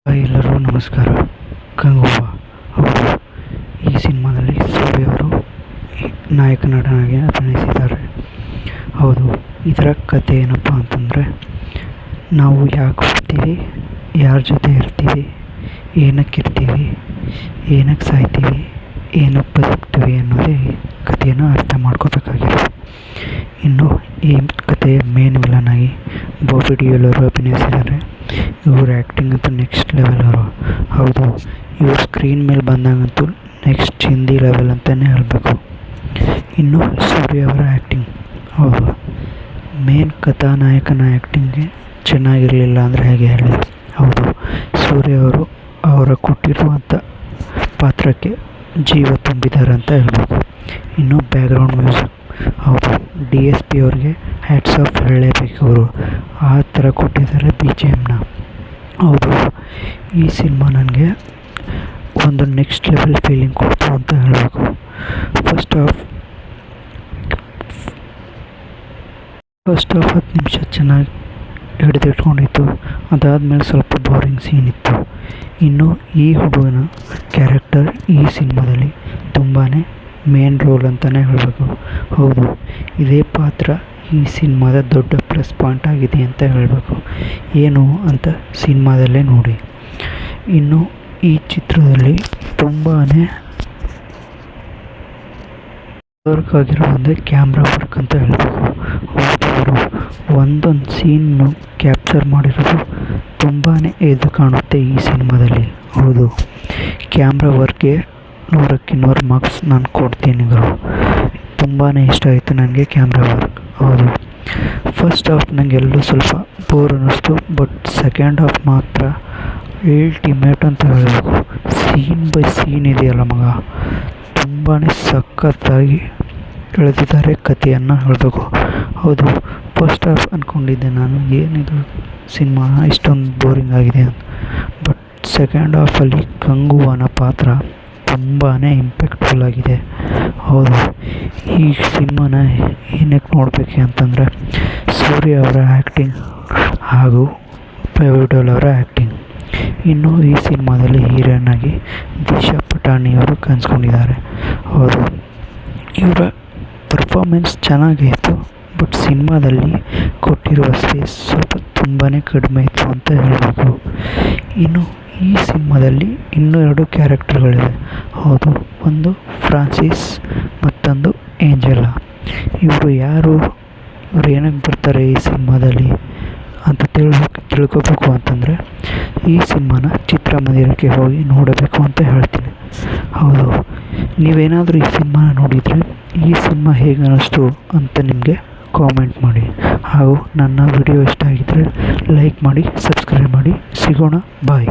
ಎಲ್ಲರಿಗೂ ನಮಸ್ಕಾರ. ಗಂಗವ್ವ. ಹೌದು, ಈ ಸಿನಿಮಾದಲ್ಲಿ ಸೂರ್ಯ ಅವರು ನಾಯಕ ನಟನಾಗಿ ಅಭಿನಯಿಸಿದ್ದಾರೆ. ಹೌದು, ಇದರ ಕಥೆ ಏನಪ್ಪ ಅಂತಂದರೆ, ನಾವು ಯಾಕೆ ಹುಡ್ತೀವಿ, ಯಾರ ಜೊತೆ ಇರ್ತೀವಿ, ಏನಕ್ಕಿರ್ತೀವಿ, ಏನಕ್ಕೆ ಸಾಯ್ತೀವಿ, ಏನಕ್ಕೆ ಬದುಕ್ತೀವಿ ಅನ್ನೋದೇ ಈ ಕಥೆಯನ್ನು ಅರ್ಥ ಮಾಡ್ಕೋಬೇಕಾಗಿದೆ. ಇನ್ನು ಈ ಕಥೆಯ ಮೇನ್ ವಿಲನ್ ಆಗಿ ಬಾಬಿ ಡಿಯೋಲ್ ಅವರು ಅಭಿನಯಿಸಿದ್ದಾರೆ. ಇವ್ರ ಆ್ಯಕ್ಟಿಂಗ್ ಅಂತೂ ನೆಕ್ಸ್ಟ್ ಲೆವೆಲ್ ಅವರು. ಹೌದು, ಇವ್ರ ಸ್ಕ್ರೀನ್ ಮೇಲೆ ಬಂದಾಗಂತೂ ನೆಕ್ಸ್ಟ್ ಚಿಂದಿ ಲೆವೆಲ್ ಅಂತಲೇ ಹೇಳಬೇಕು. ಇನ್ನು ಸೂರ್ಯ ಅವರ ಆ್ಯಕ್ಟಿಂಗ್, ಹೌದು, ಮೇನ್ ಕಥಾನಾಯಕನ ಆ್ಯಕ್ಟಿಂಗ್ಗೆ ಚೆನ್ನಾಗಿರಲಿಲ್ಲ ಅಂದರೆ ಹೇಗೆ ಹೇಳಿ. ಹೌದು, ಸೂರ್ಯ ಅವರು ಅವರ ಕೊಟ್ಟಿರುವಂಥ ಪಾತ್ರಕ್ಕೆ ಜೀವ ತುಂಬಿದ್ದಾರೆ ಅಂತ ಹೇಳ್ಬೇಕು. ಇನ್ನು ಬ್ಯಾಕ್ಗ್ರೌಂಡ್ ಮ್ಯೂಸಿಕ್, ಹೌದು, DSP ಅವ್ರಿಗೆ ಹ್ಯಾಟ್ಸ್ ಆಫ್ ಹೇಳಲೇಬೇಕು. ಅವರು ಆ ಥರ ಕೊಟ್ಟಿದ್ದಾರೆ BGMನ. ಹೌದು, ಈ ಸಿನಿಮಾ ನನಗೆ ಒಂದು ನೆಕ್ಸ್ಟ್ ಲೆವೆಲ್ ಫೀಲಿಂಗ್ ಕೊಡ್ತು ಅಂತ ಹೇಳಬೇಕು. ಫಸ್ಟ್ ಹಾಫ್ 10 ನಿಮಿಷ ಚೆನ್ನಾಗಿ ಹಿಡಿದಿಟ್ಕೊಂಡಿತ್ತು. ಅದಾದಮೇಲೆ ಸ್ವಲ್ಪ ಬೋರಿಂಗ್ ಸೀನ್ ಇತ್ತು. ಇನ್ನು ಈ ಹುಡುಗನ ಕ್ಯಾರೆಕ್ಟರ್ ಈ ಸಿನಿಮಾದಲ್ಲಿ ತುಂಬಾ ಮೇನ್ ರೋಲ್ ಅಂತಲೇ ಹೇಳಬೇಕು. ಹೌದು, ಇದೇ ಪಾತ್ರ ಈ ಸಿನಿಮಾದ ದೊಡ್ಡ ಪ್ಲಸ್ ಪಾಯಿಂಟ್ ಆಗಿದೆ ಅಂತ ಹೇಳಬೇಕು. ಏನು ಅಂತ ಸಿನಿಮಾದಲ್ಲೇ ನೋಡಿ. ಇನ್ನು ಈ ಚಿತ್ರದಲ್ಲಿ ತುಂಬಾ ವರ್ಕ್ ಆಗಿರೋ ಒಂದೇ ಕ್ಯಾಮ್ರಾ ವರ್ಕ್ ಅಂತ ಹೇಳಬೇಕು. ಹೌದು, ಅವರು ಒಂದೊಂದು ಸೀನ್ನು ಕ್ಯಾಪ್ಚರ್ ಮಾಡಿರೋದು ತುಂಬಾ ಎದ್ದು ಕಾಣುತ್ತೆ ಈ ಸಿನಿಮಾದಲ್ಲಿ. ಹೌದು, ಕ್ಯಾಮ್ರಾ ವರ್ಕ್ಗೆ 100ಕ್ಕೆ 100 ಮಾರ್ಕ್ಸ್ ನಾನು ಕೊಡ್ತೀನಿ ಗುರು. ತುಂಬಾ ಇಷ್ಟ ಆಯಿತು ನನಗೆ ಕ್ಯಾಮ್ರಾ ವರ್ಕ್. ಹೌದು, ಫಸ್ಟ್ ಹಾಫ್ ನನಗೆಲ್ಲೂ ಸ್ವಲ್ಪ ಬೋರ್ ಅನ್ನಿಸ್ತು. ಬಟ್ ಸೆಕೆಂಡ್ ಹಾಫ್ ಮಾತ್ರ ಅಲ್ಟಿಮೇಟ್ ಅಂತ ಹೇಳಬೇಕು. ಸೀನ್ ಬೈ ಸೀನ್ ಇದೆಯಲ್ಲ ಮಗ, ತುಂಬಾ ಸಖತ್ತಾಗಿ ಎಳೆದಿದ್ದಾರೆ ಕಥೆಯನ್ನು ಹೇಳಬೇಕು. ಹೌದು, ಫಸ್ಟ್ ಹಾಫ್ ಅಂದ್ಕೊಂಡಿದ್ದೆ ನಾನು, ಏನಿದು ಸಿನಿಮಾ ಇಷ್ಟೊಂದು ಬೋರಿಂಗ್ ಆಗಿದೆ ಅಂತ. ಬಟ್ ಸೆಕೆಂಡ್ ಹಾಫಲ್ಲಿ ಗಂಗುವನ ಪಾತ್ರ ತುಂಬಾ ಇಂಪ್ಯಾಕ್ಟ್ಫುಲ್ ಆಗಿದೆ. ಹೌದು, ಈ ಸಿನಿಮಾನ ಏನಕ್ಕೆ ನೋಡಬೇಕು ಅಂತಂದರೆ ಸೂರ್ಯ ಅವರ ಆ್ಯಕ್ಟಿಂಗ್ ಹಾಗೂ ಬಾಬಿ ಡಿಯೋಲ್ ಅವರ ಆ್ಯಕ್ಟಿಂಗ್. ಇನ್ನು ಈ ಸಿನಿಮಾದಲ್ಲಿ ಹೀರೋಯಿನ್ ಆಗಿ ದಿಶಾ ಪಟಾಣಿಯವರು ಕಾಣಿಸ್ಕೊಂಡಿದ್ದಾರೆ. ಹೌದು, ಇವರ ಪರ್ಫಾರ್ಮೆನ್ಸ್ ಚೆನ್ನಾಗಿತ್ತು. ಬಟ್ ಸಿನಿಮಾದಲ್ಲಿ ಕೊಟ್ಟಿರುವ ಸ್ಪೇಸ್ ಸ್ವಲ್ಪ ತುಂಬಾ ಕಡಿಮೆ ಇತ್ತು ಅಂತ ಹೇಳಬೇಕು. ಇನ್ನು ಈ ಸಿನಿಮಾದಲ್ಲಿ ಇನ್ನೂ 2 ಕ್ಯಾರೆಕ್ಟರ್ಗಳಿವೆ. ಹೌದು, ಒಂದು ಫ್ರಾನ್ಸಿಸ್, ಮತ್ತೊಂದು ಏಂಜೆಲಾ. ಇವರು ಯಾರು, ಇವರು ಏನಕ್ಕೆ ಬರ್ತಾರೆ ಈ ಸಿನಿಮಾದಲ್ಲಿ ಅಂತ ತಿಳ್ಕೊಬೇಕು ಅಂತಂದರೆ ಈ ಸಿನಿಮಾನ ಚಿತ್ರಮಂದಿರಕ್ಕೆ ಹೋಗಿ ನೋಡಬೇಕು ಅಂತ ಹೇಳ್ತೀನಿ. ಹೌದು, ನೀವೇನಾದರೂ ಈ ಸಿನಿಮಾನ ನೋಡಿದರೆ ಈ ಸಿನಿಮಾ ಹೇಗೆ ಅನ್ನಿಸ್ತು ಅಂತ ನಿಮಗೆ ಕಾಮೆಂಟ್ ಮಾಡಿ. ಹಾಗೂ ನನ್ನ ವಿಡಿಯೋ ಇಷ್ಟ ಆಗಿದ್ದರೆ ಲೈಕ್ ಮಾಡಿ, ಸಬ್ಸ್ಕ್ರೈಬ್ ಮಾಡಿ. ಸಿಗೋಣ, ಬಾಯ್.